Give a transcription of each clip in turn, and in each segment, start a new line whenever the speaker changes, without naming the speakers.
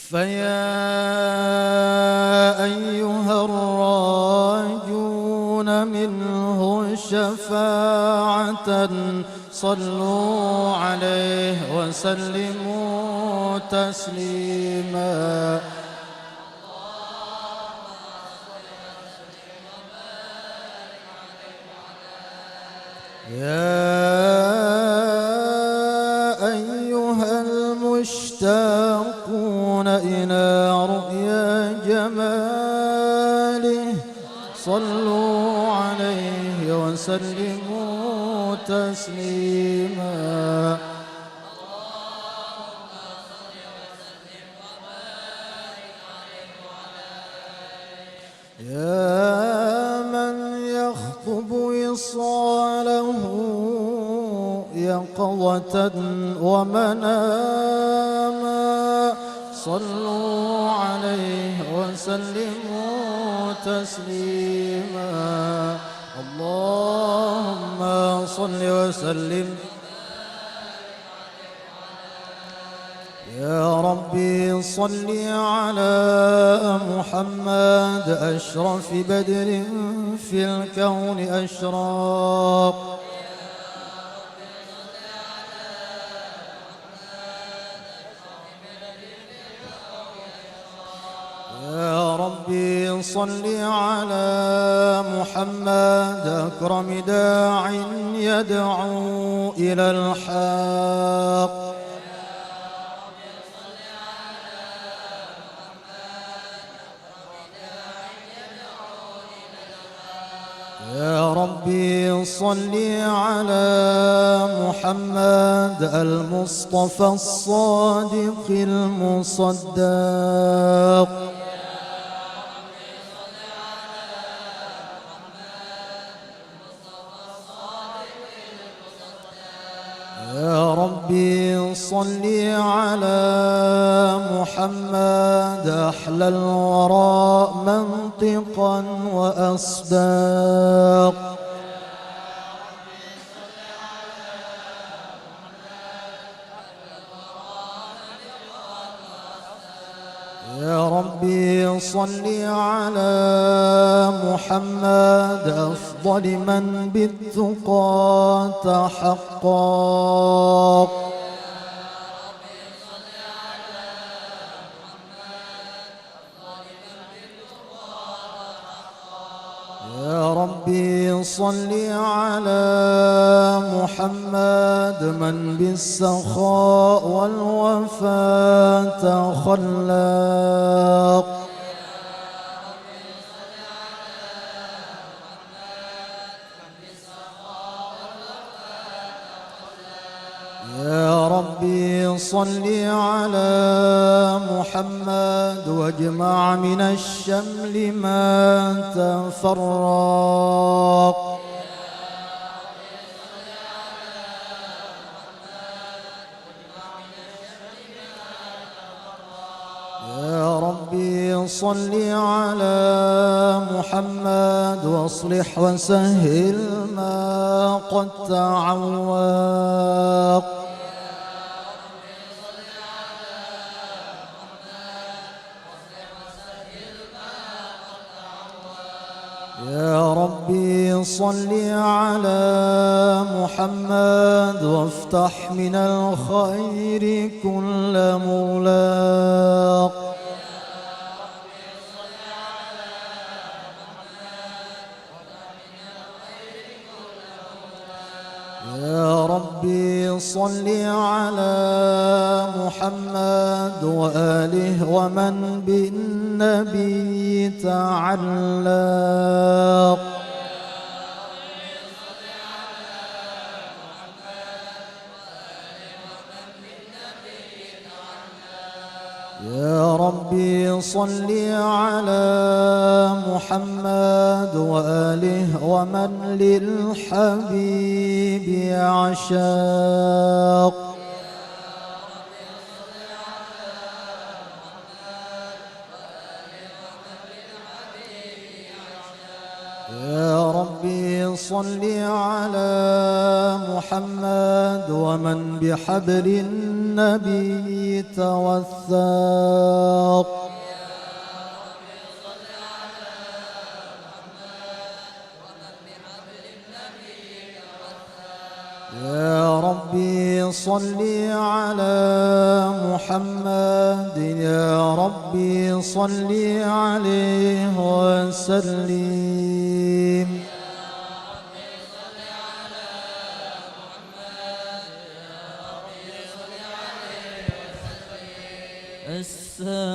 فيا أيها الراجون منه شفاعة صلوا عليه وسلموا تسليما. يا أيها المشتاقون إلى رؤيا جماله صلوا عليه وسلموا تسليما. يا من يخطب وصاله يقظة ومناما صلوا عليه وسلموا تسليما. اللهم صل وسلم يا ربي صل على محمد أشرف بدر في الكون أشراق. يا ربي صل على محمد أكرم داع يدعو إلى الحق. يا ربي صل على محمد المصطفى الصادق المصدق. يا ربي صل على محمد أحلى الوراء منطقا وأصداق. يا ربي صل على محمد أفضل من بالتقى تحقق. يا ربي صل على محمد من بالسخاء والوفاء تخلق. يا ربي صل على محمد واجمع من الشمل ما تفرق. يا ربي صل على محمد واصلح وسهل ما قد تعوق. يا ربي صل على محمد وافتح من الخير كل مغلاق. يا ربي صل على محمد وآله ومن بالنبي تعلق. يا ربي صل على محمد وآله ومن للحبيب يعشق. يا ربي صل على محمد ومن بحبل النبي توثق. يا ربي صل على محمد، يا ربي صل عليه وسلم.
السلام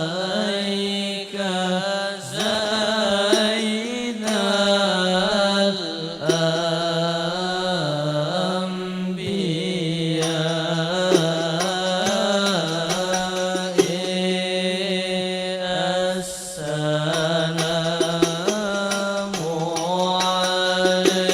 عليك زين الأنبياء. السلام عليك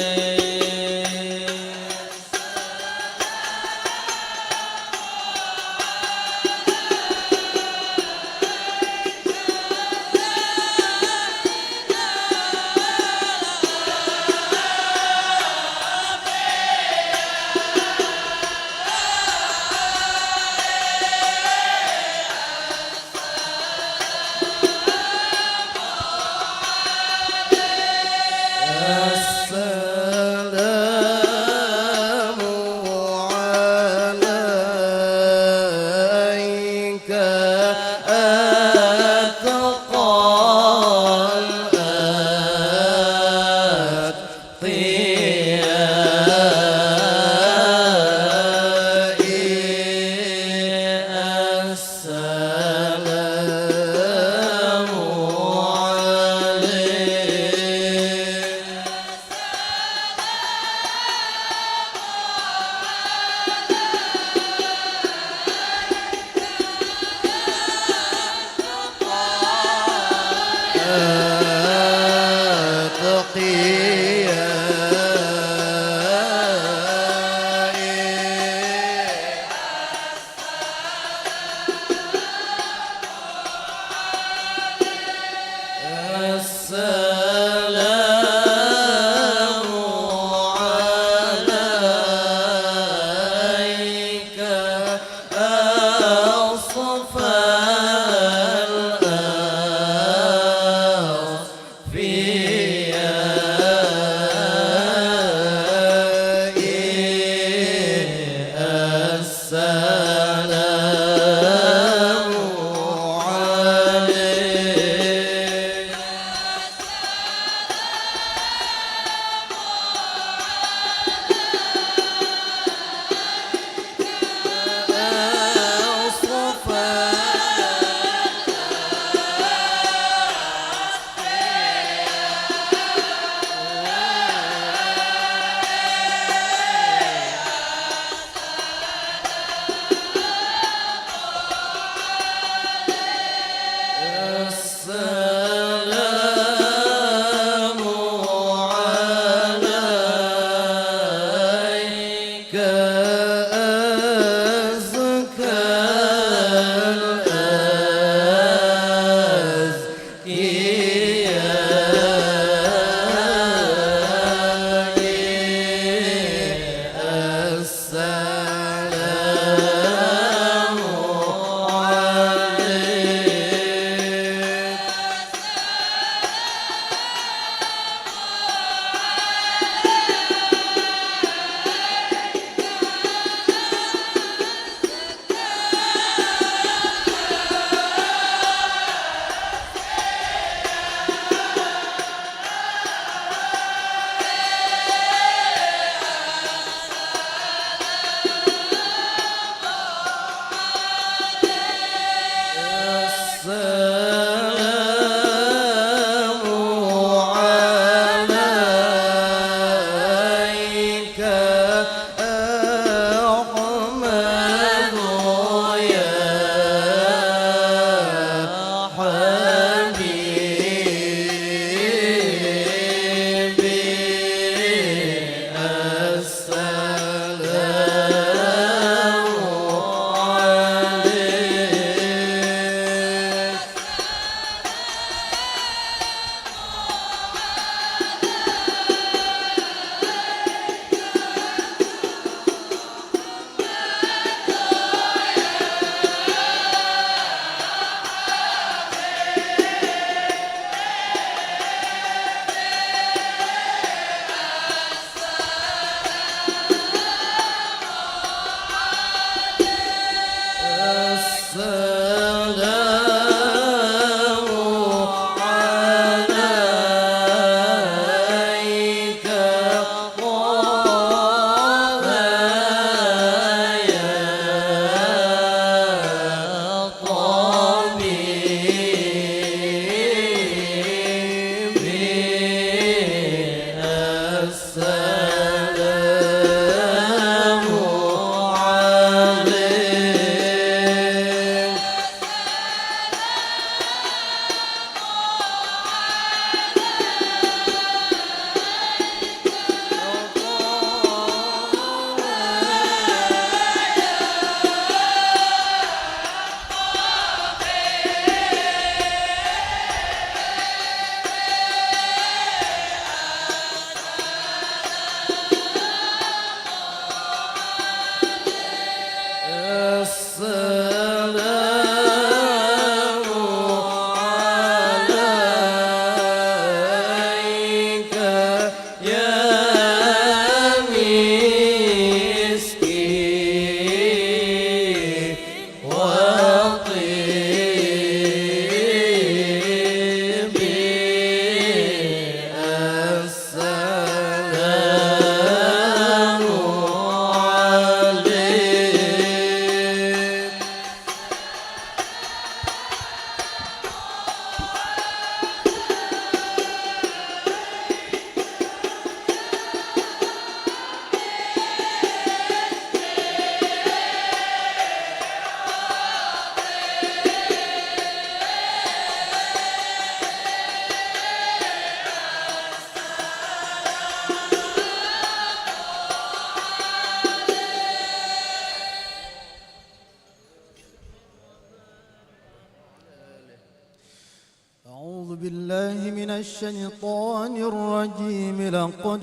الشيطان الرجيم. لقد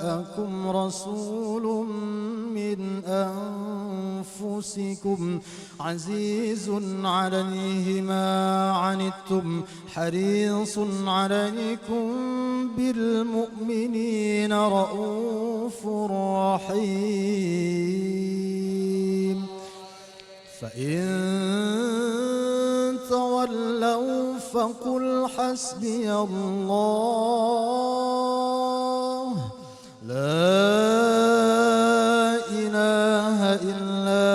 جاءكم رسول من أنفسكم عزيز عليه ما عنتم حريص عليكم بالمؤمنين رؤوف رحيم. فإن تولوا فقل حسبي الله لا إله إلا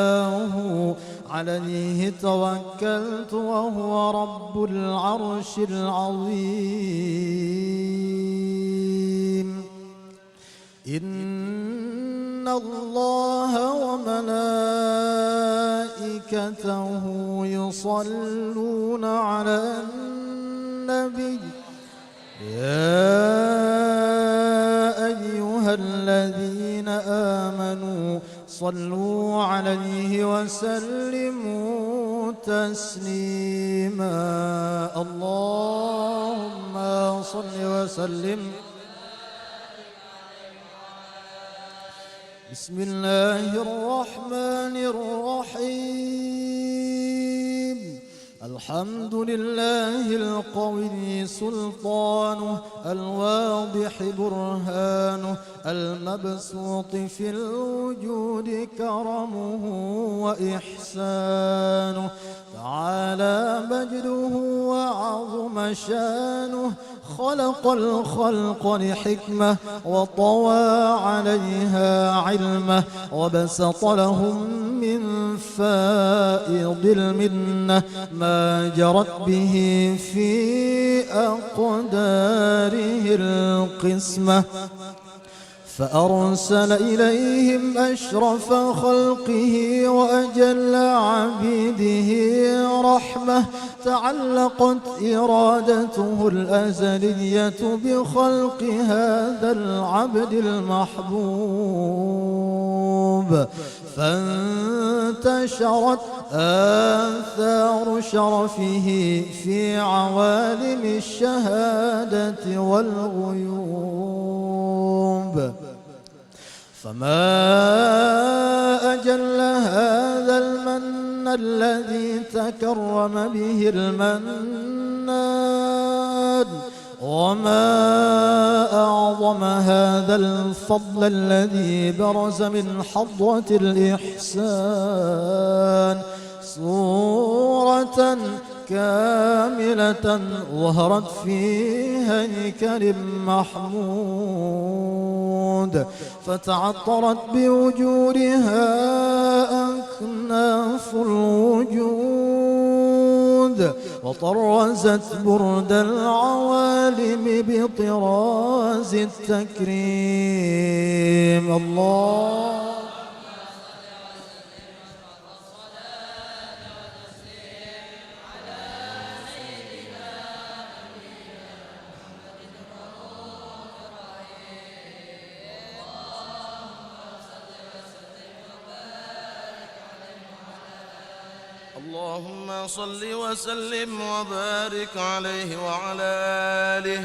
هو عليه توكلت وهو رب العرش العظيم. إن الله وملائكته يصلون على النبي يا أيها الذين آمنوا صلوا عليه وسلموا تسليما. اللهم صل وسلم. بسم الله الرحمن الرحيم. الحمد لله القوي سلطانه الواضح برهانه المبسوط في الوجود كرمه وإحسانه تعالى مجده وعظم شانه. خلق الخلق لحكمة وطوى عليها علمه وبسط لهم من فائض المنة ما جرت به في أقداره القسمة. فأرسل إليهم أشرف خلقه وأجل عبيده رحمة تعلقت إرادته الأزلية بخلق هذا العبد المحبوب. فانتشرت آثار شرفه في عوالم الشهادة والغيوب. فما أجل هذا المن الذي تكرم به المنان وما أعظم هذا الفضل الذي برز من حضرة الإحسان. صورة كاملة ظهرت في هيكل محمود فتعطرت بوجودها أكناف الوجود وطرزت برد العوالم بطراز التكريم. الله
اللهم صل وسلم وبارك عليه وعلى آله.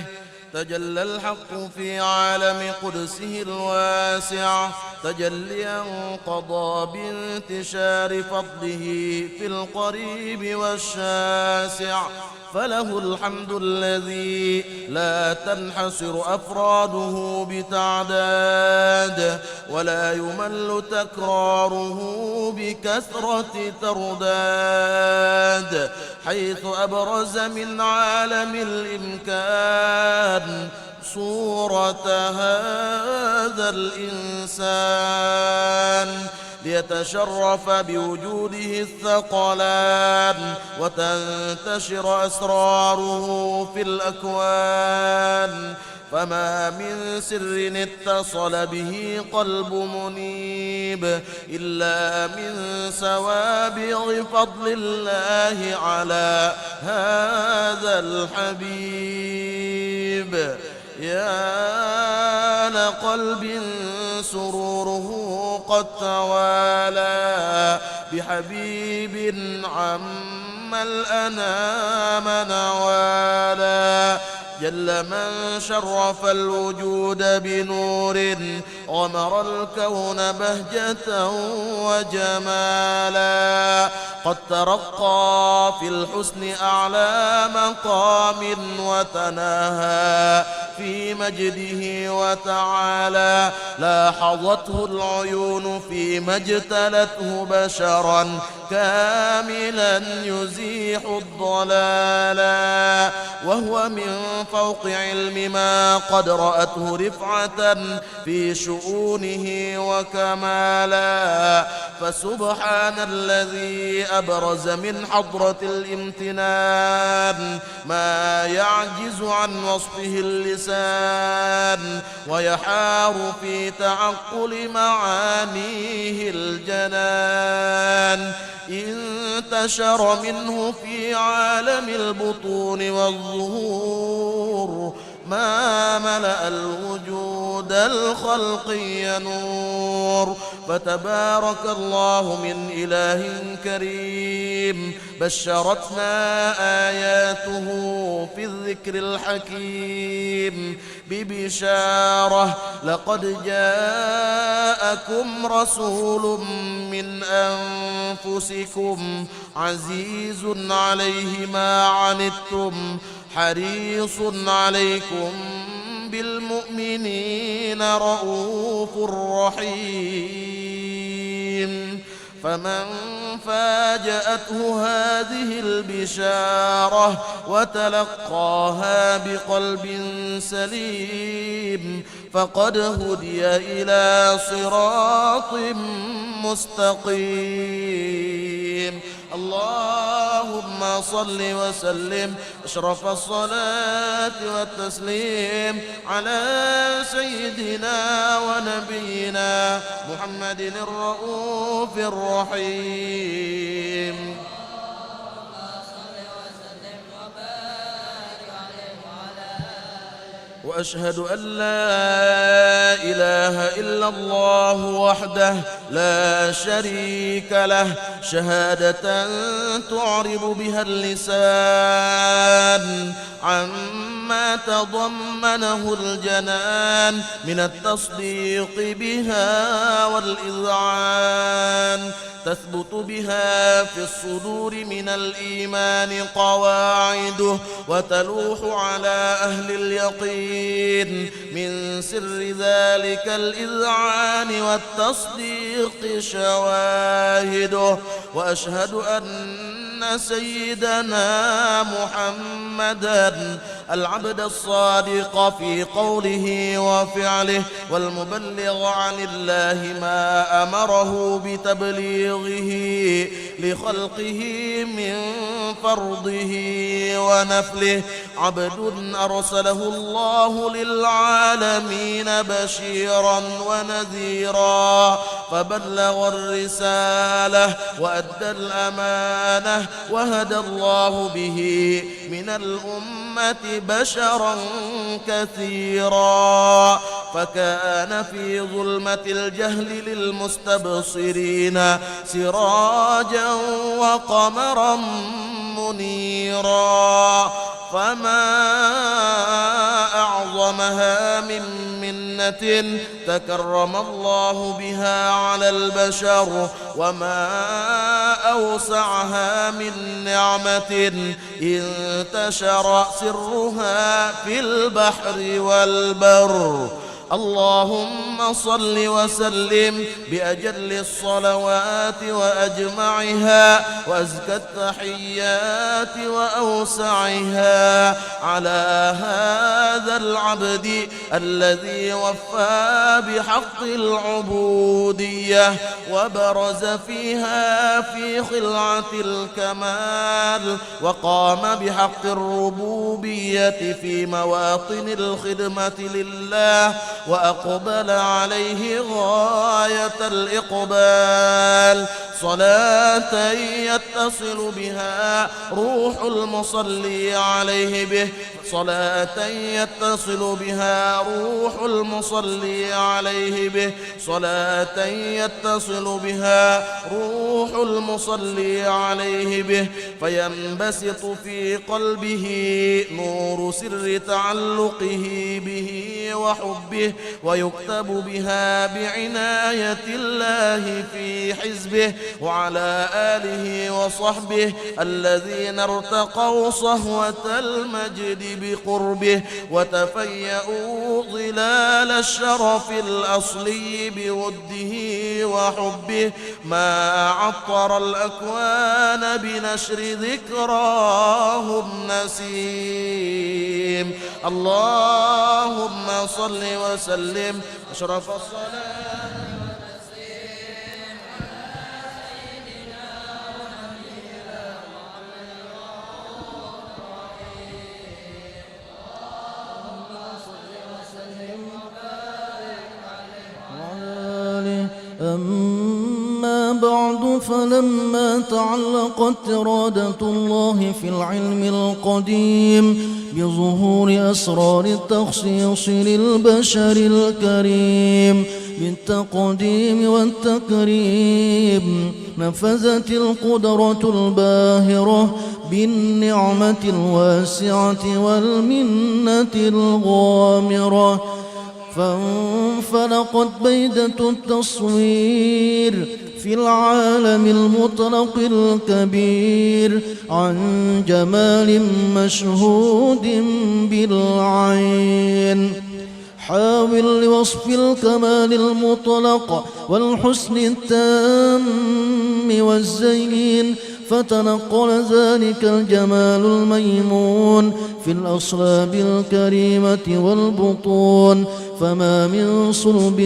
تجلى الحق في عالم قدسه الواسع تجليا قضى بانتشار فضله في القريب والشاسع. فله الحمد الذي لا تنحصر أفراده بتعداد ولا يمل تكراره بكثرة ترداد. حيث أبرز من عالم الإمكان صورة هذا الإنسان ليتشرف بوجوده الثقلان وتنتشر أسراره في الأكوان. فما من سر اتصل به قلب منيب إلا من سوابغ فضل الله على هذا الحبيب. يا لقلب سروره قد توالى بحبيب عم الأنام نوالا جل من شرف الوجود بنور غمر الكون بهجة وجمالا قد ترقى في الحسن أعلى مقام وتناهى في مجده وتعالى لاحظته العيون فيما اجتلته بشرا كاملا يزيح الضلالا وهو من فوق علم ما قد رأته رفعة في شؤونه وكمالا فسبحان الذي أبرز من حضرة الامتنان ما يعجز عن وصفه اللسان ويحار في تعقل معانيه الجنان انتشر منه في عالم البطون والظهور ما ملأ الوجود الخلقي نور فتبارك الله من إله كريم بشرتنا آياته في الذكر الحكيم ببشارة لقد جاءكم رسول من أنفسكم عزيز عليه ما عنتم حريص عليكم بالمؤمنين رؤوف رحيم فمن فاجأته هذه البشارة وتلقاها بقلب سليم فقد هدي إلى صراط مستقيم اللهم صل وسلم أشرف الصلاة والتسليم على سيدنا ونبينا محمد الرؤوف الرحيم وأشهد أن لا إله إلا الله وحده لا شريك له شهادة تعرب بها اللسان عما تضمنه الجنان من التصديق بها والإذعان تثبت بها في الصدور من الإيمان قواعده وتلوح على أهل اليقين من سر ذلك الإذعان والتصديق شواهده وأشهد أن سيدنا محمدًا العبد الصادق في قوله وفعله والمبلغ عن الله ما أمره بتبليغه لخلقه من فرضه ونفله عبد أرسله الله للعالمين بشيرا ونذيرا فبلغ الرسالة وأدى الأمانة وهدى الله به من الأمة بشرا كثيرا فكان في ظلمة الجهل للمستبصرين سراجا وقمرا منيرا فما أعظمها من منة تكرم الله بها على البشر وما أوسعها من نعمة انتشر سرها في البحر والبر اللهم صل وسلم بأجل الصلوات وأجمعها وأزكى التحيات وأوسعها على هذا العبد الذي وفى بحق العبودية وبرز فيها في خلعة الكمال وقام بحق الربوبية في مواطن الخدمة لله وأقبل عليه غاية الإقبال صلاة يتصل بها روح المصلي عليه به صلاة يتصل بها روح المصلي عليه به صلاة يتصل بها روح المصلي عليه به فينبسط في قلبه نور سر تعلقه به وحبه ويكتب بها بعناية الله في حزبه وعلى آله وصحبه الذين ارتقوا صهوة المجد بقربه وتفيأوا ظلال الشرف الأصلي بوده وحبه ما عطر الأكوان بنشر ذكراه النسيم. اللهم صل وسلم أشرف الصلاة
أما بعد فلما تعلقت إرادة الله في العلم القديم بظهور أسرار التخصيص للبشر الكريم بالتقديم والتكريم نفذت القدرة الباهرة بالنعمة الواسعة والمنة الغامرة فانفلقت بيدة التصوير في العالم المطلق الكبير عن جمال مشهود بالعين. حاول لوصف الكمال المطلق والحسن التام والزين فتنقل ذلك الجمال الميمون في الأصلاب الكريمة والبطون فما من صلب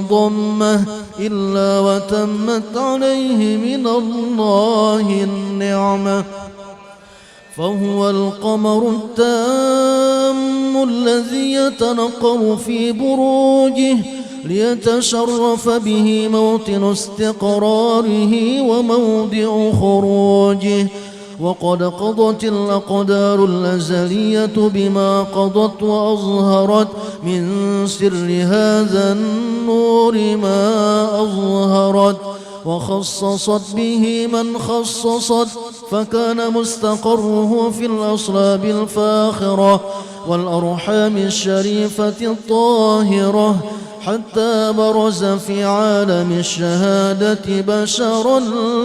ضمه إلا وتمت عليه من الله النعمة فهو القمر التام الذي يتنقر في بروجه ليتشرف به موطن استقراره وموضع خروجه. وقد قضت الأقدار الأزلية بما قضت وأظهرت من سر هذا النور ما أظهرت وخصصت به من خصصت فكان مستقره في الأصلاب الفاخرة والأرحام الشريفة الطاهرة حتى برز في عالم الشهادة بشرا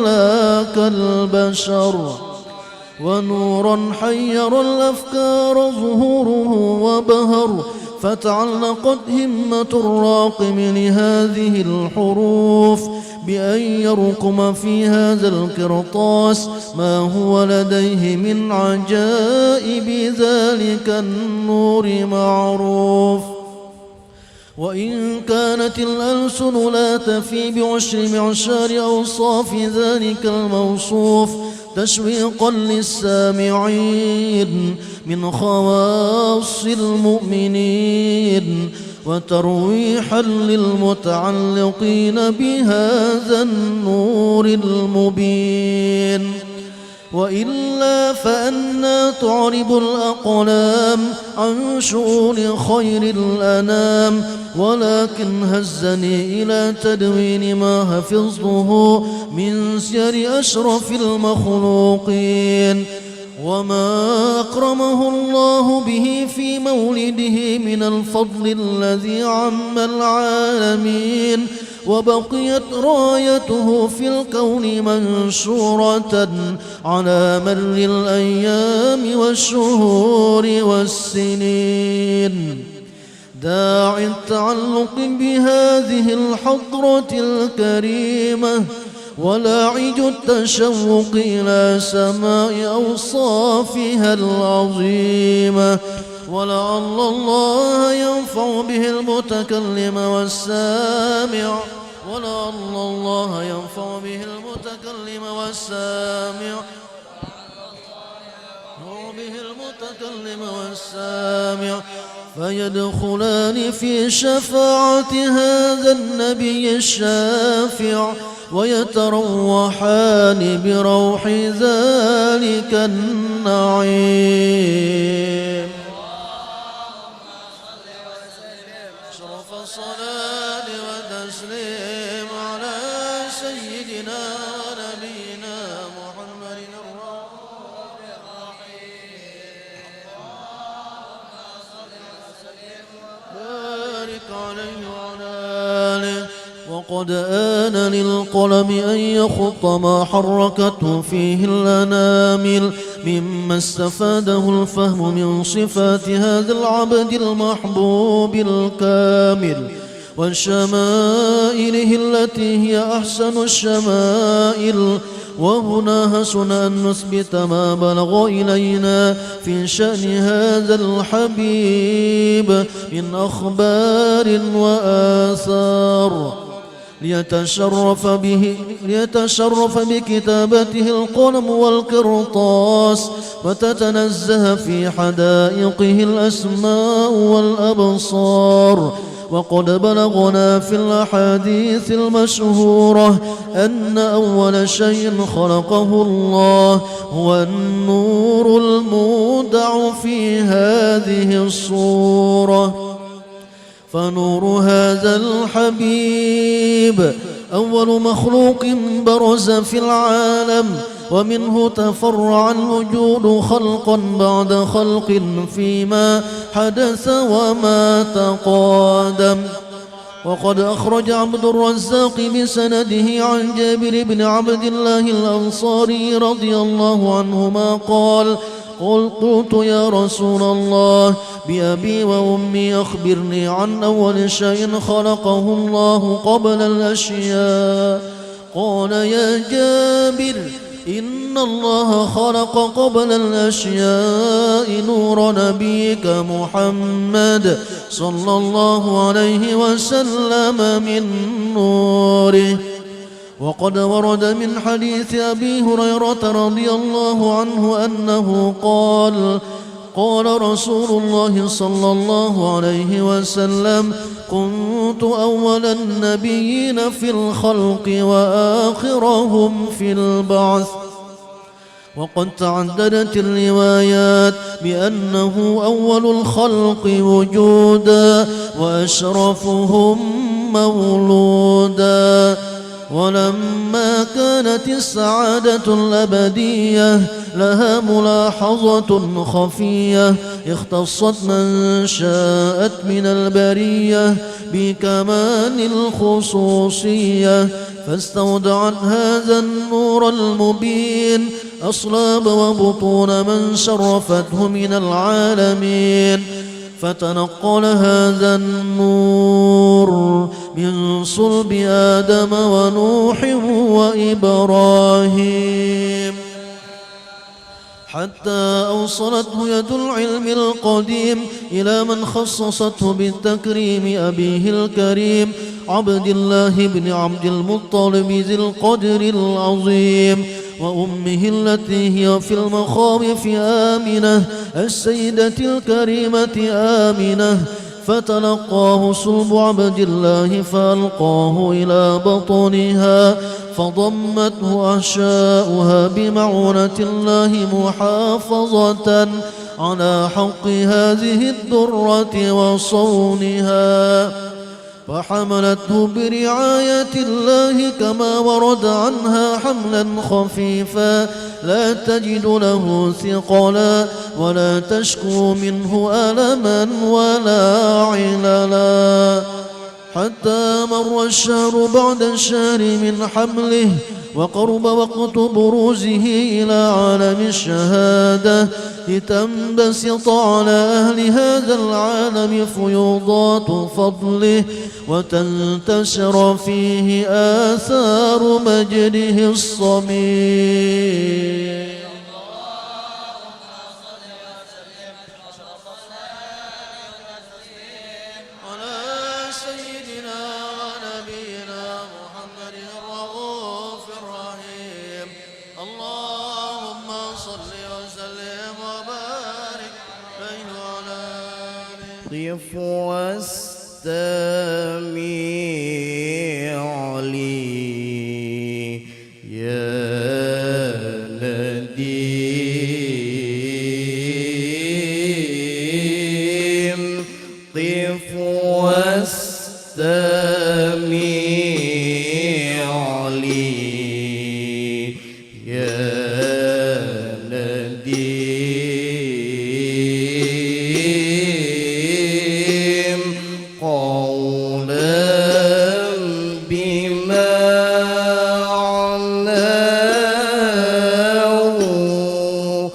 لا كالبشر ونورا حير الأفكار ظهوره وبهر فتعلقت همة الراقم لهذه الحروف بأن يرقم في هذا القرطاس ما هو لديه من عجائب ذلك النور معروف. وإن كانت الألسن لا تفي بعشر معشار أوصاف ذلك الموصوف تشويقا للسامعين من خواص المؤمنين وترويحا للمتعلقين بهذا النور المبين وإلا فأنا تعرب الأقلام عن شؤون خير الأنام ولكن هزني إلى تدوين ما حفظته من سير أشرف المخلوقين وما أكرمه الله به في مولده من الفضل الذي عم العالمين وبقيت رايته في الكون منشورة على مر الأيام والشهور والسنين داعي التعلق بهذه الحضرة الكريمة ولاعج التشوق إلى سماء أوصافها العظيمة ولعل الله ينفع به المتكلم والسامع ولعل الله ينفع به المتكلم والسامع به المتكلم والسامع فيدخلان في شفاعة هذا النبي الشافع ويتروحان بروح ذلك النعيم. أشرف الصلاة والتسليم على سيدنا ونبينا محمد الرؤوف الرحيم. بارك عليه وعلى آله. وقد آن للقلم أن يخط ما حركته فيه الأنامل مما استفاده الفهم من صفات هذا العبد المحبوب الكامل وشمائله التي هي أحسن الشمائل. وهنا حسن أن نثبت ما بلغ إلينا في شأن هذا الحبيب من أخبار وآثار ليتشرف بكتابته القلم والقرطاس وتتنزه في حدائقه الأسماء والأبصار. وقد بلغنا في الأحاديث المشهورة أن أول شيء خلقه الله هو النور المودع في هذه الصورة. فنور هذا الحبيب أول مخلوق برز في العالم ومنه تفرع الوجود خلقا بعد خلق فيما حدث وما تقادم. وقد أخرج عبد الرزاق بسنده عن جابر بن عبد الله الأنصاري رضي الله عنهما قال: قلت يا رسول الله بأبي وأمي أخبرني عن أول شيء خلقه الله قبل الأشياء. قال: يا جابر إن الله خلق قبل الأشياء نور نبيك محمد صلى الله عليه وسلم من نوره. وقد ورد من حديث أبي هريرة رضي الله عنه أنه قال: قال رسول الله صلى الله عليه وسلم: كنت أول النبيين في الخلق وآخرهم في البعث. وقد تعددت الروايات بأنه أول الخلق وجودا وأشرفهم مولودا. ولما كانت السعادة الأبدية لها ملاحظة خفية اختصت من شاءت من البرية بكمال الخصوصية، فاستودعت هذا النور المبين أصلاب وبطون من شرفته من العالمين. فتنقل هذا النور من صلب آدم ونوح وإبراهيم حتى أوصلته يد العلم القديم إلى من خصصته بالتكريم أبيه الكريم عبد الله بن عبد المطلب ذي القدر العظيم، وأمه التي هي في المخاوف آمنة السيدة الكريمة آمنة. فتلقاه صلب عبد الله فألقاه إلى بطنها فضمته أحشاؤها بمعونة الله محافظة على حق هذه الدرة وصونها، فحملته برعاية الله كما ورد عنها حملا خفيفا لا تجد له ثقلا ولا تشكو منه ألما ولا عللا، حتى مر الشهر بعد الشهر من حمله وقرب وقت بروزه إلى عالم الشهادة لتنبسط على أهل هذا العالم فيوضات فضله وتنتشر فيه آثار مجده الصميم. اللهم صل وسلم وبارك
قف واستمع لي يا نديم قف واستمع لي يا نديم قولا بمعناه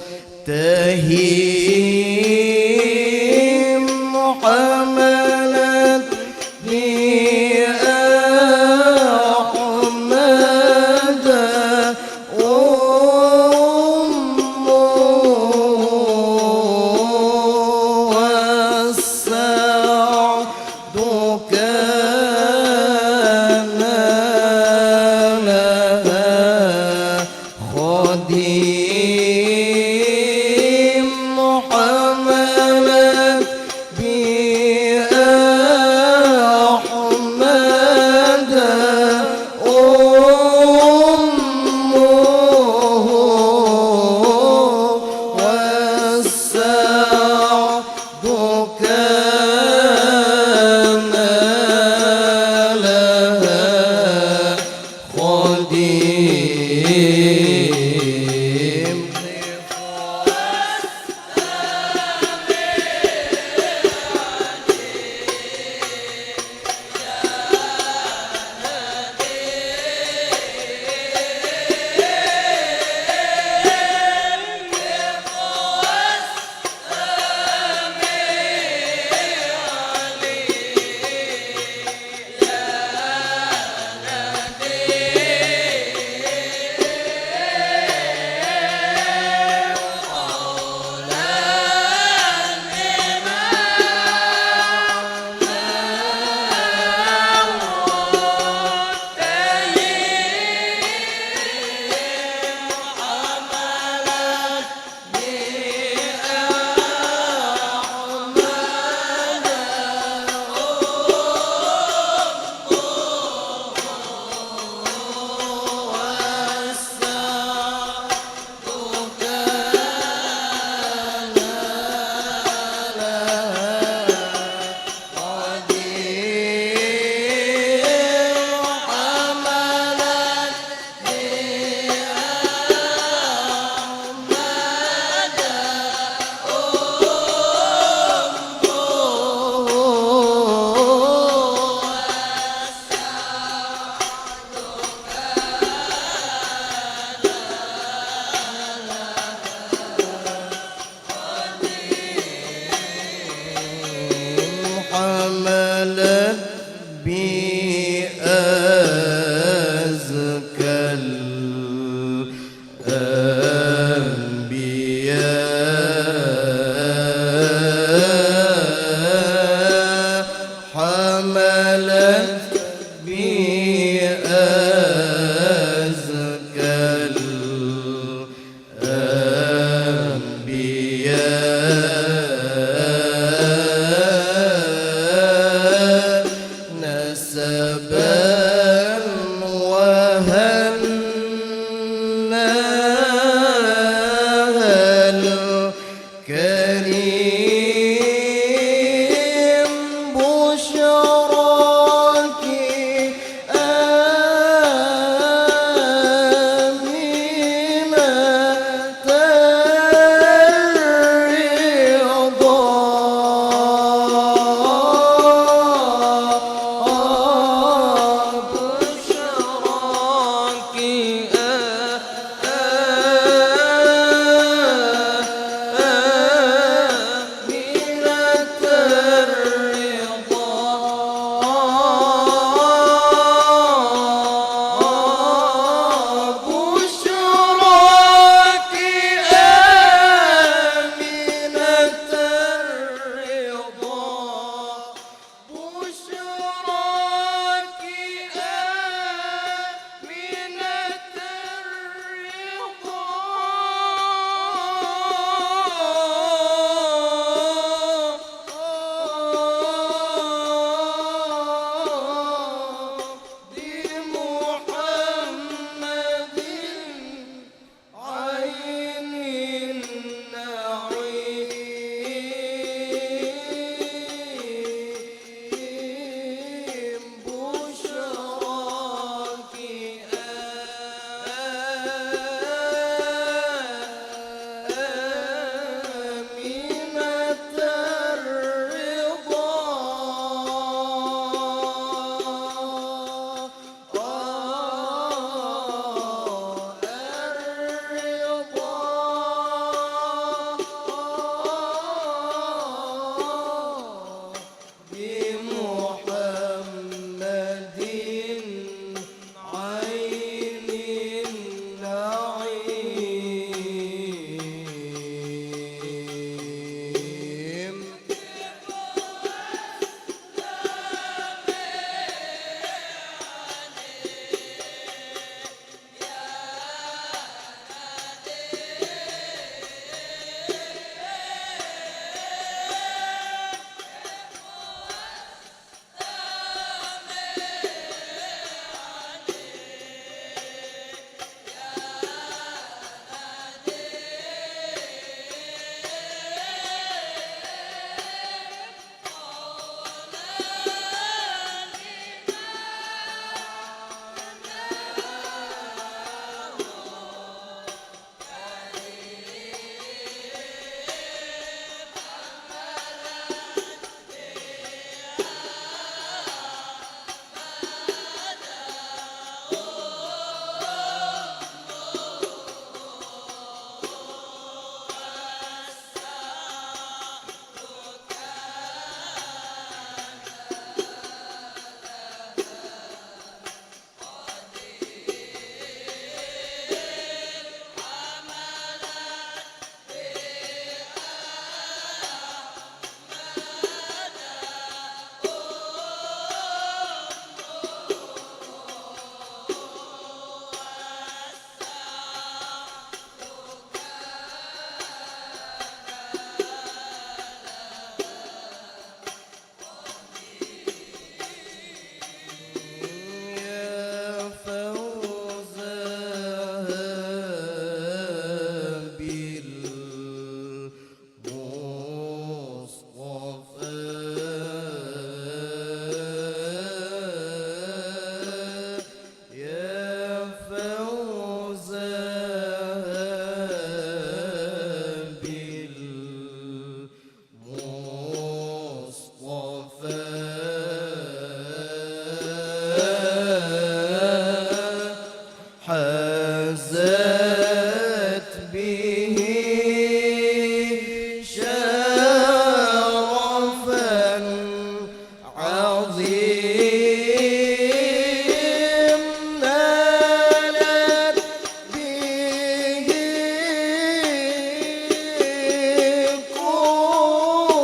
تهيم حملت أحمد والسعد كان لها خديم حملت بأحمد والسعد كان لها خديم حملت بأزكى الأنبياء حملت بأزكى الأنبياء نسبا وهناها الكريم بشراك آمنة الرضا عظيم نالت به كل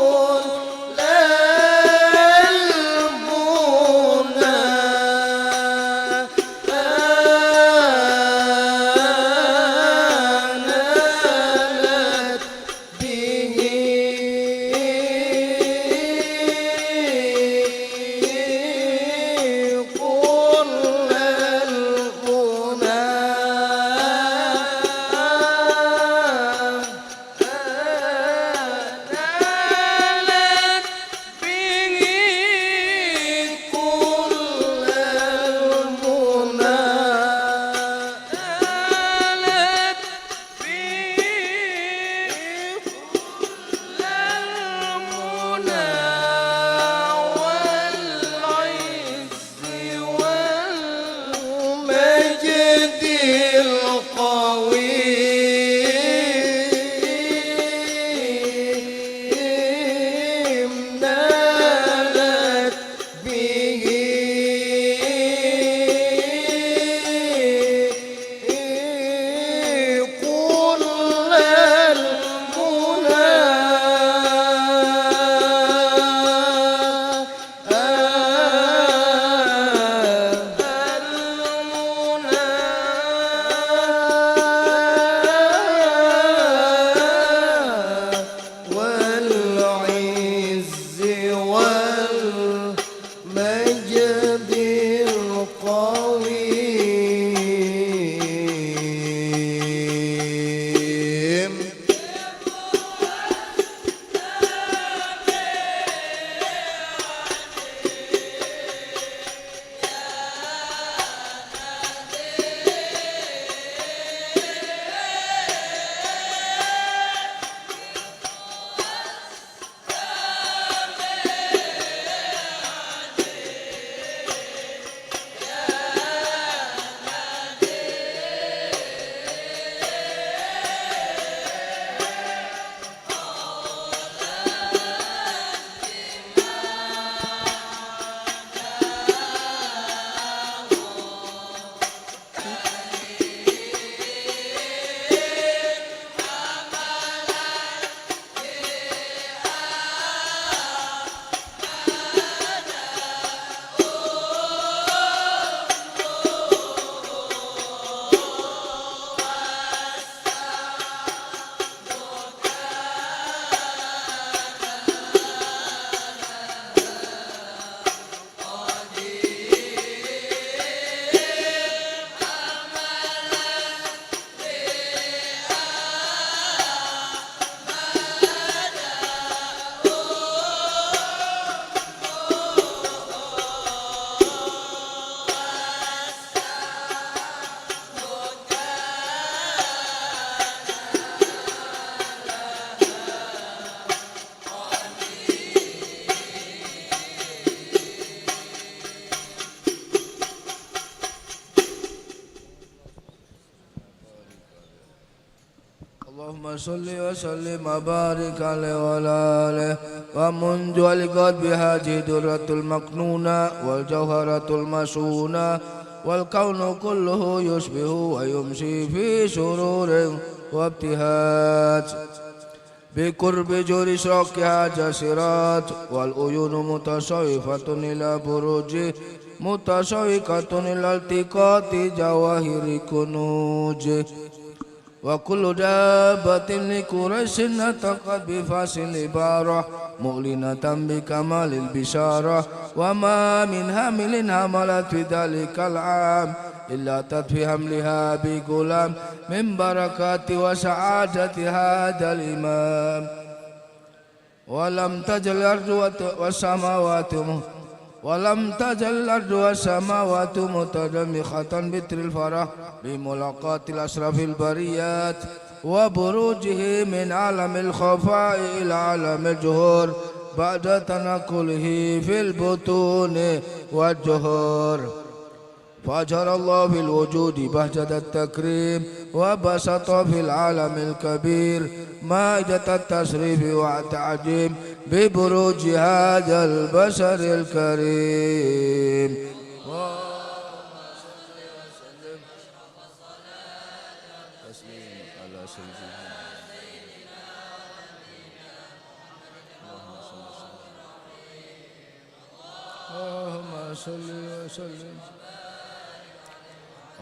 اللهم صل وسلم وبارك عليه وعلى آله ومنذ ولقد بهذه الدرة المكنونة والجوهرة المسونة والكون كله يشبه ويمشي في سرور وابتهاج بقرب جور شوكها جسرات والعيون متشوفة إلى بروجه متشوقة إلى التقاط جواهر كنوجه وكل دابة لقريش نطقت بفصل عبارة مؤلنة بكمال البشارة وما من حامل حملت في ذلك العام إلا تطفي حملها بغلام من بركات وسعادة هذا الإمام ولم تزل الأرض والسماوات متدمخة بتر الفرح بملاقاة الأشرف البريات وبروجه من عالم الخفاء إلى عالم الجهور بعد تنقله في البطون والجهور فأجر الله في الوجود بهجة التكريم وبسط في العالم الكبير مائدة التشريف والتعجيم ببروج هذا البشر الكريم.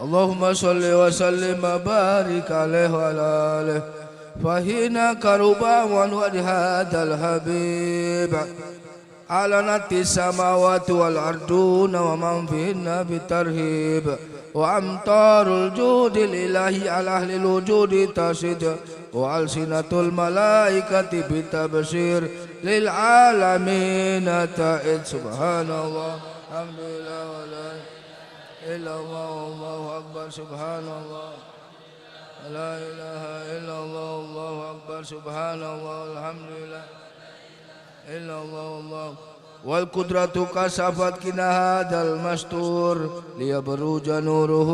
اللهم صل وسلم وبارك عليه وعلى آله فهنا كربا وجه هذا الحبيب علنت السماوات والأرضون ومن فيهن بالترهيب وأمطار الجود الإلهي على أهل الوجود تشد وألسنة الملائكة بالتبشير للعالمين تائد. سبحان الله الحمد لله ولا إلا الله والله أكبر. سبحان الله لا إله إلا الله والله أكبر. سبحان الله الحمد لله إلا الله والله. والقدرة كشفت كنا هذا المستور ليبرج نوره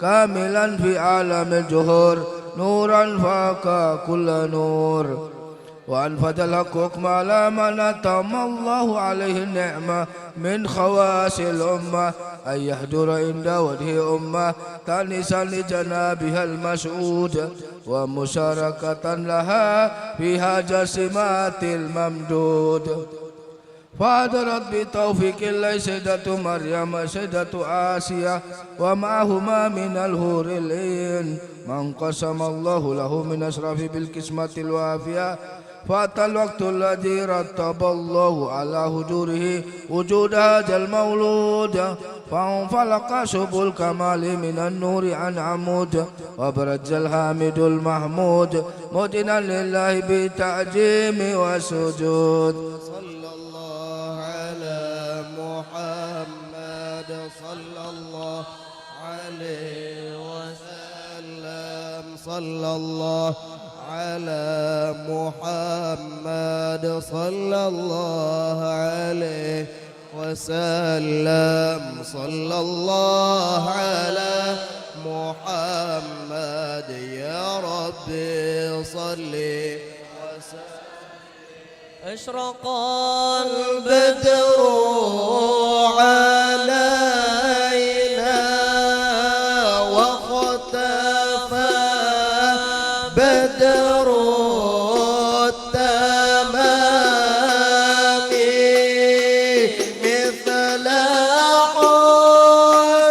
كاملا في عالم الجهور نورا فاق كل نور. وأنفذ الحق على من أتم الله عليه النعمة من خواص الأمة أن يحضر عند وجه أمة تانسا لجنابها المشهود ومشاركة لها فيها جسمات الممدود. فحضرت بتوفيق الله سيدة مريم سيدة آسيا ومعهما من الحور العين من قسم الله له من أشرف بالقسمة الوافية. فأتى الوقت الذي رتب الله على حضوره وجود هذا المولود فانفلق شب الكمال من النور عن عمود وبرز الحامد المحمود مدنا لله بالتعجيم والسجود.
صلى الله على محمد صلى الله عليه وسلم. صلى الله على محمد صلى الله عليه وسلم. صلى الله على محمد يا ربي صل وسلم.
أشرق البدر علينا واختفى بدر التمام مثل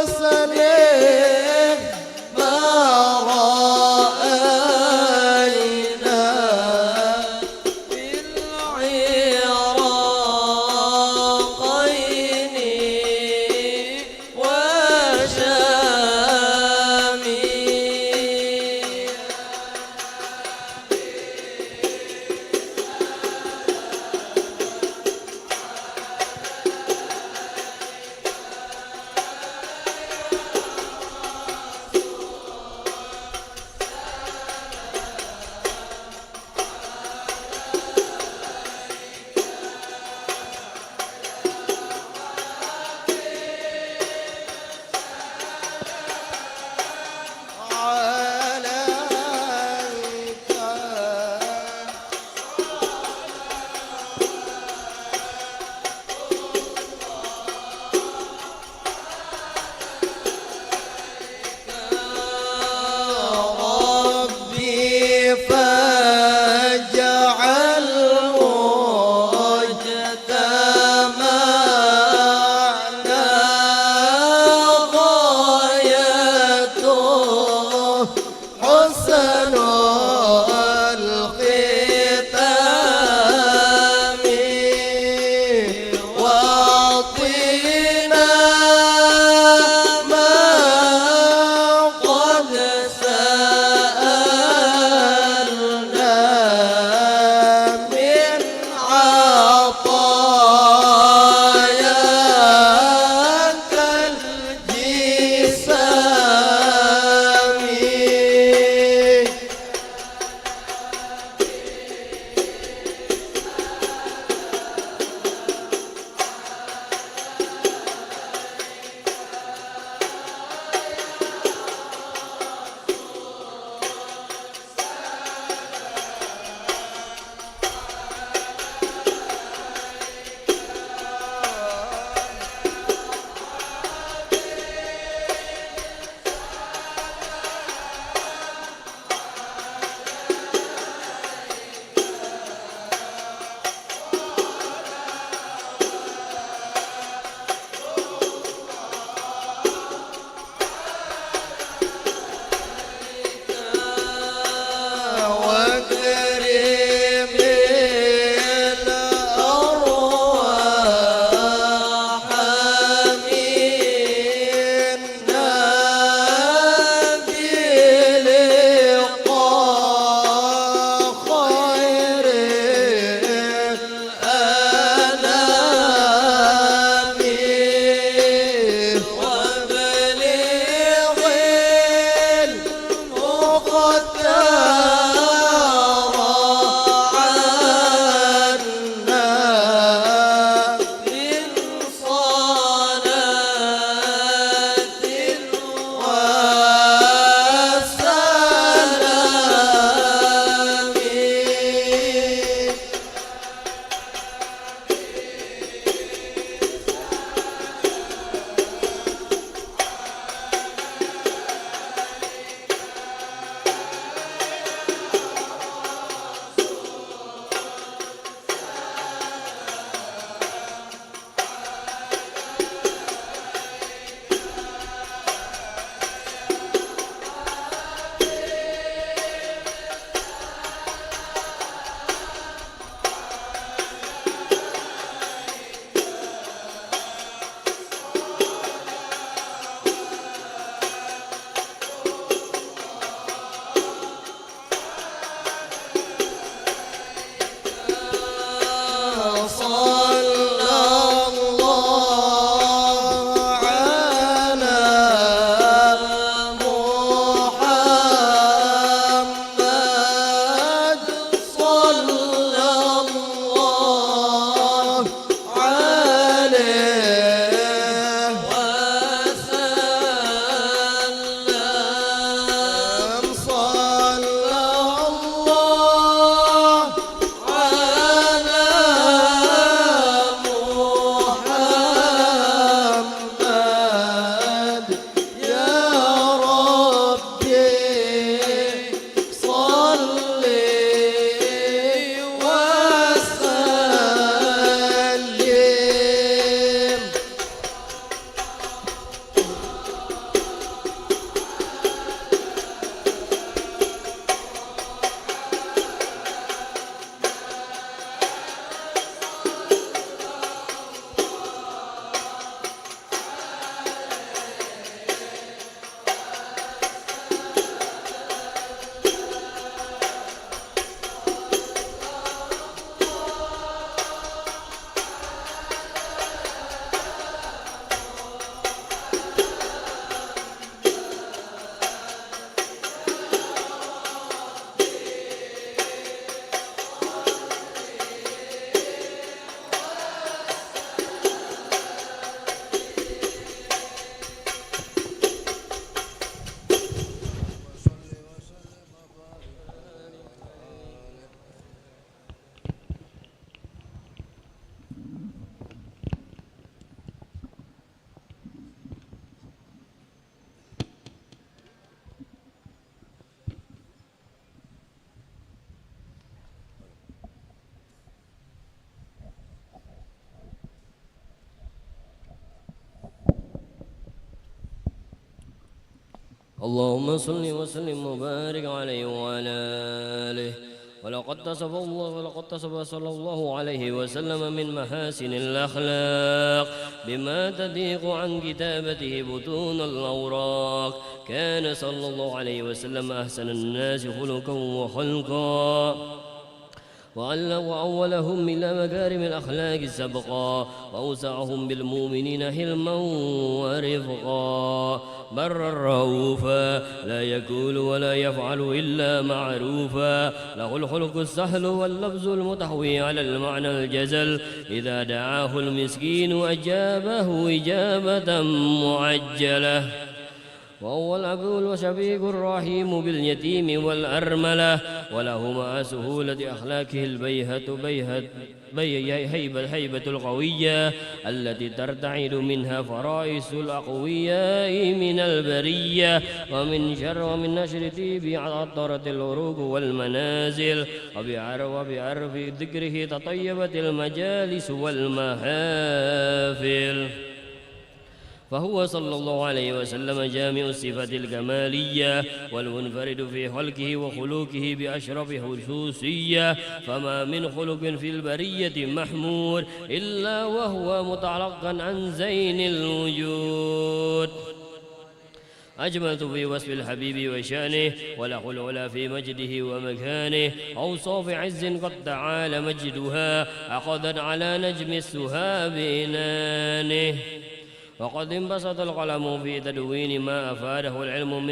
حسنه ما رأينا بالعراقين وشام. اللهم صل وسلم وبارك عليه وعلى آله. ولقد تصف صلى الله عليه وسلم من محاسن الأخلاق بما تضيق عن كتابته بطون الأوراق. كان صلى الله عليه وسلم أحسن الناس خلقا وخلقا وأولهم إلى مكارم الأخلاق السبقا وأوسعهم بالمؤمنين حلما ورفقا. برا رؤوفا لا يقول ولا يفعل إلا معروفا. له الخلق السهل واللفظ المتحوي على المعنى الجزل. إذا دعاه المسكين أجابه إجابة معجلة. وهو العبد والشفيق الرحيم باليتيم والأرملة. وله مع سهولة أخلاقه هيبة القوية التي ترتعد منها فرائس الأقوياء من البرية. ومن نشر طيب عطرت العروق والمنازل. وبعرف ذكره تطيبت المجالس والمحافل. فهو صلى الله عليه وسلم جامع الصفات الكمالية والمنفرد في خلقه وخلوقه بأشرف خصوصية. فما من خلق في البرية محمود إلا وهو متعلقا عن زين الوجود. أجملت في وصف الحبيب وشأنه وله العلا في مجده ومكانه. أوصاف عز قد تعالى مجدها أخذت على نجم السها بإنانه. وقد انبسط القلم في تدوين ما أفاده العلم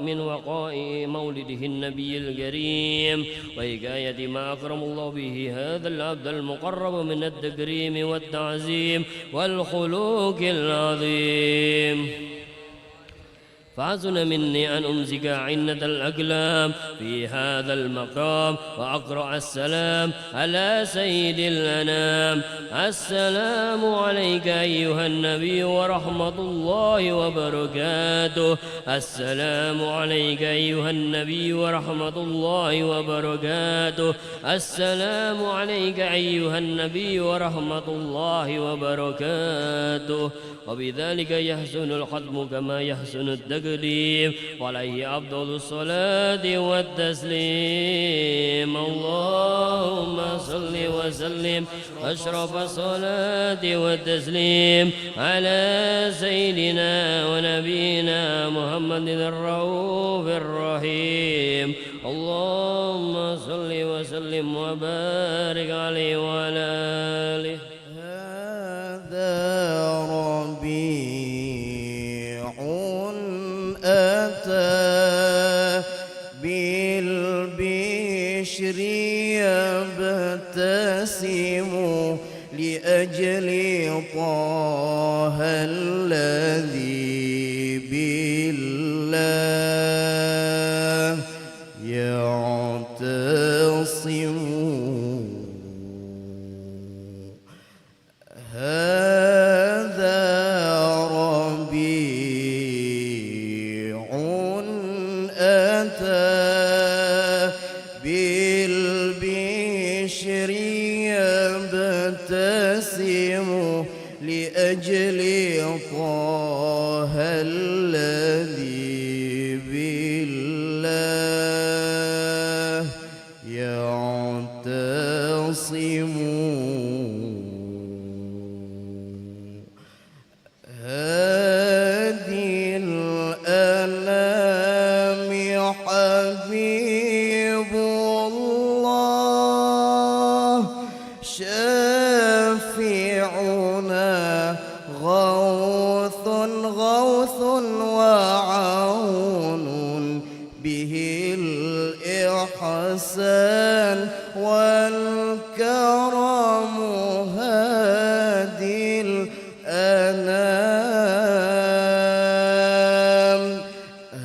من وقائع مولده النبي الكريم وحكاية ما أكرم الله به هذا العبد المقرب من التكريم والتعظيم والخلوق العظيم. فحسن مني أن أمسك عنة الأقلام في هذا المقام وأقرأ السلام على سيد الأنام. السلام عليك أيها النبي ورحمة الله وبركاته. السلام عليك أيها النبي ورحمة الله وبركاته. السلام عليك أيها النبي ورحمة الله وبركاته. وبذلك يحسن الختم كما يحسن التقديم وعليه أفضل الصلاة والتسليم. اللهم صل وسلم أشرف الصلاة والتسليم على سيدنا ونبينا محمد الرؤوف الرحيم. اللهم صل وسلم وبارك عليه وعلى آله.
ربيع أتى بالبشر يبتسم لأجل طه الذي بالله يعتصم. لأجل طه الذي بالله يعتصم. هادي الأنام حبيب الله شافعنا غوث وعون به الإحسان والكرم. هادي الأنام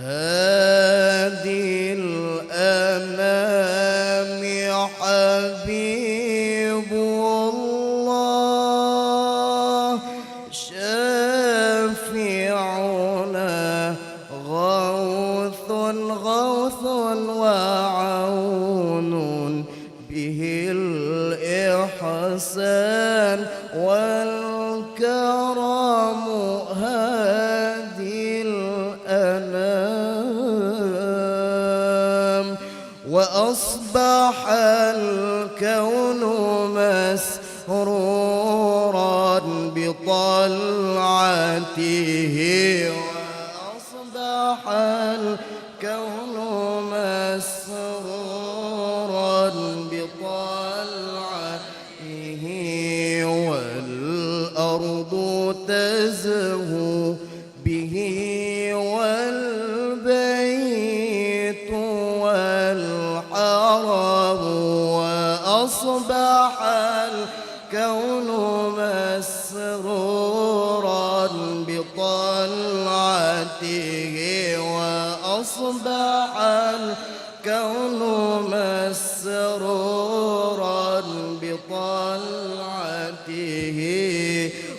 هادي الأنام حبيب الله شافعنا غوث وعون به الإحسان والكرم. هادي الأنام أصبح الكون مسرورا بطلعته وأصبح الكون مسرورا بطلعته والأرض تزهو به والبيت والحرم وأصبح الكون مسرورا بطلعته وأصبح الكون مسرورا بطلعته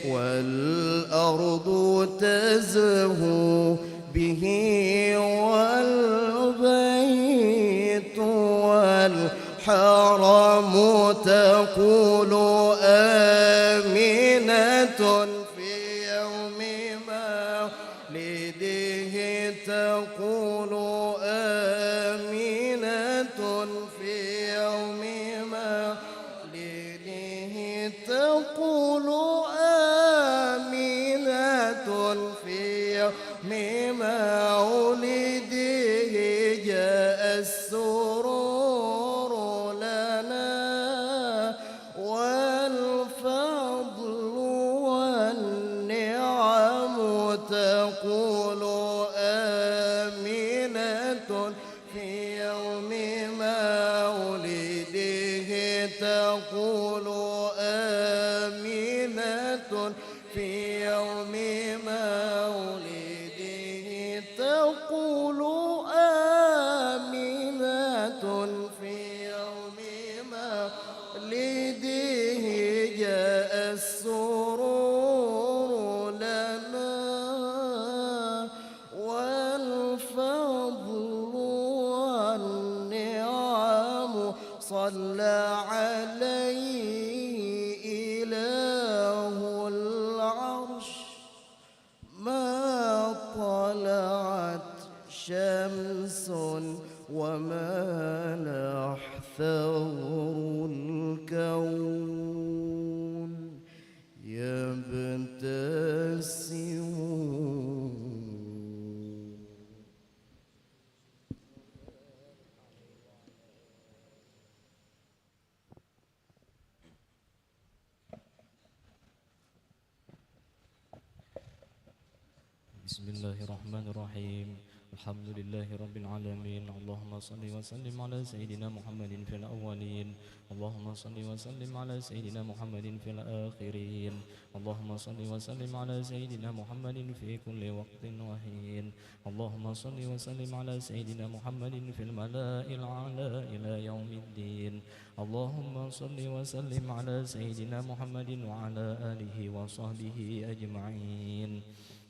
والأرض تزهو به والبيت والحرم تقول آمنة في يوم مولده تقول آمنة في يوم مولده تقول آمنة في يوم مولده جاء السرور لنا والفضل والنعم تقول آمنة في يوم مولده تقول آمنة في يوم مولده تقول آمنة في يوم مولده جاء السرور لنا والفضل والنعم صلى عليه إله العرش ما طلعت شمس وما لاح ثور الكون يبتسم
بسم الله الرحمن الرحيم الحمد لله رب العالمين اللهم صل وسلم على سيدنا محمد في الأولين اللهم صل وسلم على سيدنا محمد في الآخرين اللهم صل وسلم على سيدنا محمد في كل وقت وحين اللهم صل وسلم على سيدنا محمد في الملأ الأعلى إلى يوم الدين اللهم صل وسلم على سيدنا محمد وعلى آله وصحبه أجمعين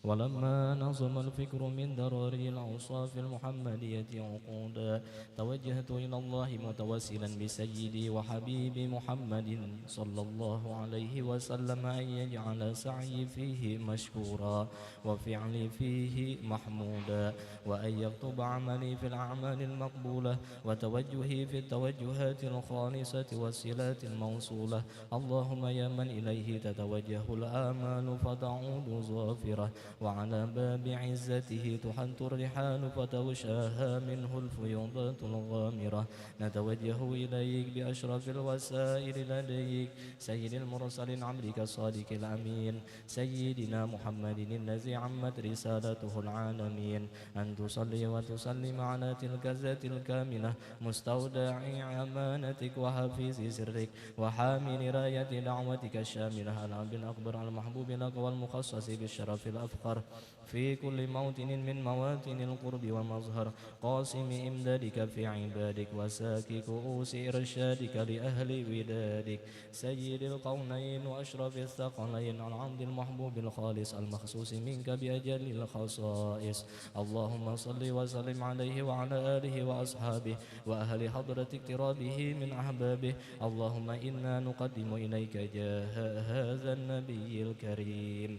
ولما نظم الفكر من دراري الأوصاف المحمدية عقودا توجهت إلى الله متوسلا بسيدي وحبيبي محمد صلى الله عليه وسلم أن يجعل سعي فيه مشكورا وفعلي فيه محمودا وأن يكتب عملي في الأعمال المقبولة وتوجهي في التوجهات الخالصة والصلات الموصولة اللهم يا من إليه تتوجه الآمال فتعود ظافرة وعلى باب عزته تحط الرحال فتغشاها منه الفيوضات الغامرة نتوجه إليك بأشرف الوسائل لديك سيد المرسلين عبدك الصادق الأمين سيدنا محمد الذي عمت رسالته العالمين أن تصلي وتسلم على تلك الذات الكاملة مستودع أمانتك وحفيظ سرك وحامل راية دعوتك الشاملة العبد الأكبر المحبوب لك والمخصص بالشرف الأفخر في كل موطن من مواطن القرب والمظهر قاسم إمدادك في عبادك وساكي كؤوس إرشادك لأهل ودادك سيد القونين وأشرف الثقلين العبد المحبوب الخالص المخصوص منك بأجل الخصائص اللهم صل وسلم عليه وعلى آله وأصحابه وأهل حضرة اقترابه من أحبابه اللهم إنا نقدم إليك جاه هذا النبي الكريم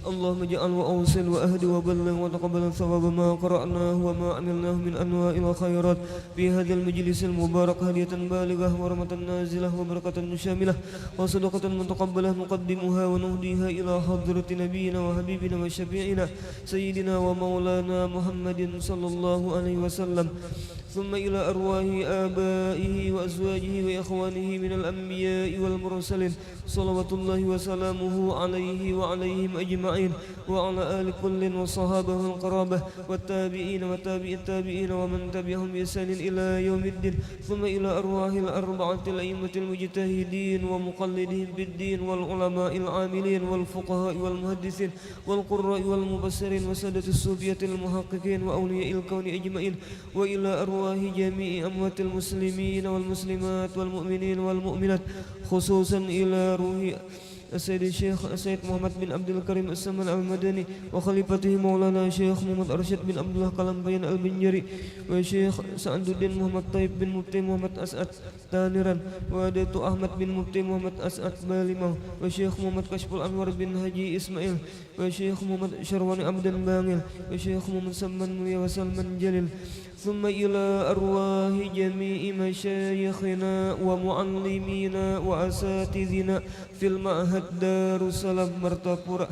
اللهم اجعل وأوصل وأهد وبلغ وتقبل ثواب ما قرأناه وما عملناه من أنواع الخيرات في هذا المجلس المبارك هدية بالغة ورحمة نازلة وبركة شاملة وصدقة متقبلة نقدمها ونهديها إلى حضرة نبينا وحبيبنا وشفيعنا سيدنا ومولانا محمد صلى الله عليه وسلم ثم إلى أرواح آبائه وأزواجه وإخوانه من الأنبياء والمرسلين صلوات الله وسلامه عليه وعليهم أجمعين وعلى آل كل والصحابة والقرابة والتابعين وتابع التابعين ومن تبعهم بإحسان إلى يوم الدين ثم إلى أرواح الأربعة الأئمة المجتهدين ومقلدين بالدين والعلماء العاملين والفقهاء والمحدثين والقراء والمبصرين وسادة الصوفية المحققين وأولياء الكون أجمعين وإلى أرواح جميع أموات المسلمين والمسلمات والمؤمنين والمؤمنات خصوصا إلى روح السيد الشيخ السيد محمد بن عبد الكريم السمن المدني وخليفته مولانا الشيخ محمد أرشد بن عبد الله كلامبين البنجري والشيخ سعد الدين محمد طيب بن مفتي محمد أسعد تانيران وديت أحمد بن مفتي محمد أسعد بالمau والشيخ محمد كشف الأنوار بن هجي إسماعيل والشيخ محمد شرواني عبد بانغل والشيخ محمد سلمان مليا وسلمان جليل ثم إلى أرواح جميع مشايخنا ومعلمينا وأساتذنا في المعهد دار السلام مرتapura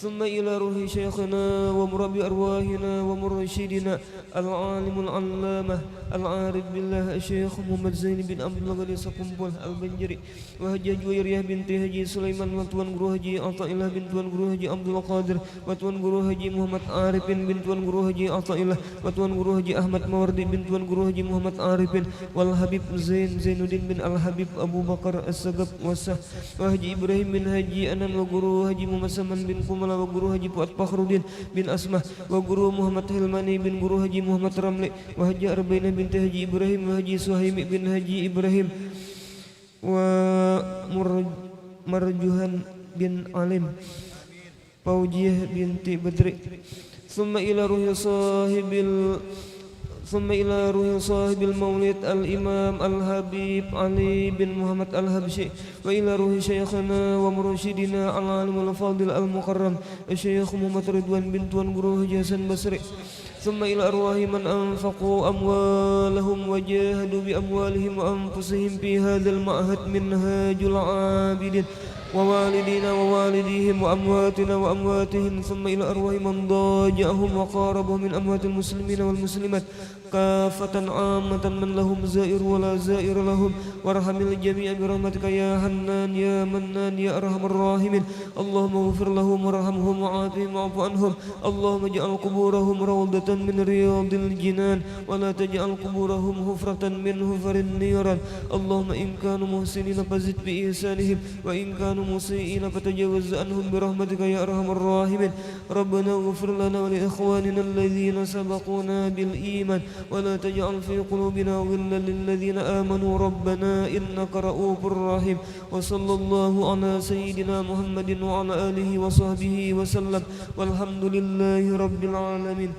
ثم إلى روح شيخنا ومربي أرواحنا ومرشدنا العالم العلامة العارف بالله الشيخ محمد زين بن عبد الغني سقمبول البنجري وهجي جويرية بنت هجي سليمان وتوان guru haji Athaillah bin tuan guru haji Abdul Qadir wa tuan guru haji Muhammad Arifin bin tuan guru haji Athaillah wa tuan guru haji Ahmad Mawardi bin tuan guru haji Muhammad Arifin wal Habib Zainuddin bin Al Habib Abu Bakar As-Sagab wasah wa haji Ibrahim bin Haji Anan wa guru haji Muhammad Saman bin Kumal wa guru haji Fuad Fakhruddin bin Asmah wa guru Muhammad Hilmani bin guru haji Muhammad Ramli wa haji Arbainah binti haji Ibrahim wa haji Suhaimi bin haji Ibrahim wa Marjuhan bin Alim Faujiyah binti Badri ثم إلى روح صاحب المولد الإمام الحبيب علي بن محمد الحبشي وإلى روح شيخنا ومرشدنا العالم الفاضل المكرم الشيخ محمد رضوان بن توان guru Hasan Basri ثم إلى أرواح من أنفقوا أموالهم وجاهدوا بأموالهم وأنفسهم في هذا المعهد منهاج العابدين ووالدينا ووالديهم وأمواتنا وأمواتهم ثم إلى أرواح من ضاجعهم وقاربهم من أموات المسلمين والمسلمات كافة عامة من لهم زائر ولا زائر لهم وارحم الجميع برحمتك يا حنان يا منان يا أرحم الراحمين اللهم اغفر لهم وارحمهم وعافهم واعف عنهم اللهم اجعل قبورهم روضة من رياض الجنان ولا تجعل قبورهم حفرة من حفر النيران اللهم إن كانوا محسنين فزد بإحسانهم وإن كانوا مسيئين فتجاوز عنهم برحمتك يا أرحم الراحمين ربنا اغفر لنا ولإخواننا الذين سبقونا بالإيمان ولا تجعل في قلوبنا غلا للذين آمنوا ربنا إنك رؤوف رحيم وصلى الله على سيدنا محمد وعلى آله وصحبه وسلم والحمد لله رب العالمين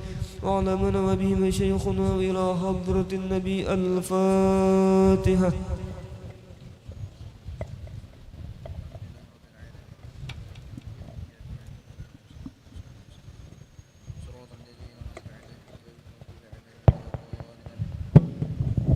وعلى من وبهم شيخنا إلى حضرة النبي الفاتحة.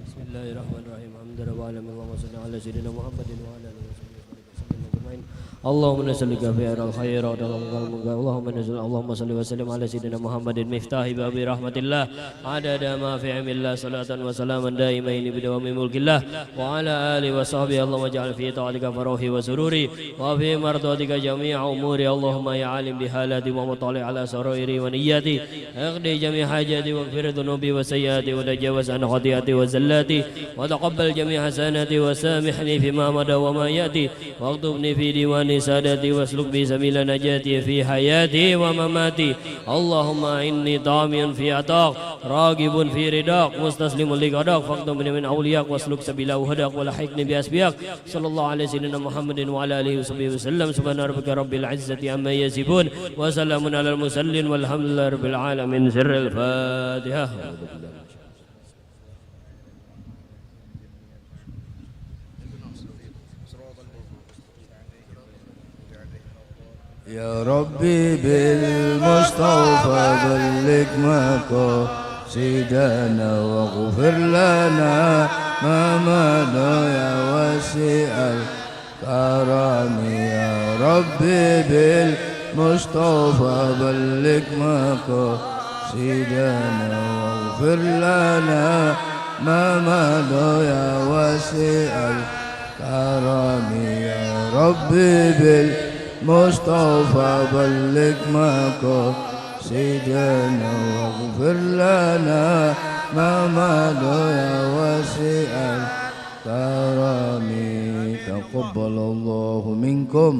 Bismillahirrahmanirrahim. Alhamdulillah Allahumma salli ala sayyidina Muhammadin wa ala alihi wasallam ajma'in. Allahumma salli kafi'al khairat Allahumma salli wa sallim ala sayyidina Muhammadin miftahi babi rahmatillah adada ma fi ilmillah salatan wa salaman daimaini bidawami mulkillah wa ala alihi wa sahbihi Allahumma ja'al fi ta'atika faruhi wa sururi wa fi mardatika jami'a umuri Allahumma ya alim bihalati wa mutali ala sarairi wa niyyati اغني جميع حاجاتي واغفر ذنوبي وسيئاتي وتجاوز عن خطيئتي وزلاتي وتقبل جميع حسناتي وسامحني فيما مضى وما يأتي واكتبني في ديوان سادتي واسلك بي سبيل نجاتي في حياتي ومماتي اللهم إني طامع في عطاك راغب في رضاك مستسلم لقضاك فاكتبني من أولياك واسلك سبيل هداك ولحقني بأسبياك صلى الله على سيدنا محمد وعلى آله وصحبه وسلم سبحان ربك رب العزة عما يصفون وسلام على المرسلين والحمد لله رب العالمين من سر الفاتحة.
يا ربي بالمصطفى بلغ مقاصدنا واغفر لنا ما مضى يا واسع الكرم يا ربي بالمصطفى بلغ مقاصدنا واغفر لنا ما مضى يا واسع الكرم يا ربي بالمصطفى بلغ مقاصدنا واغفر لنا ما مضى يا واسع الكرم تقبل الله منكم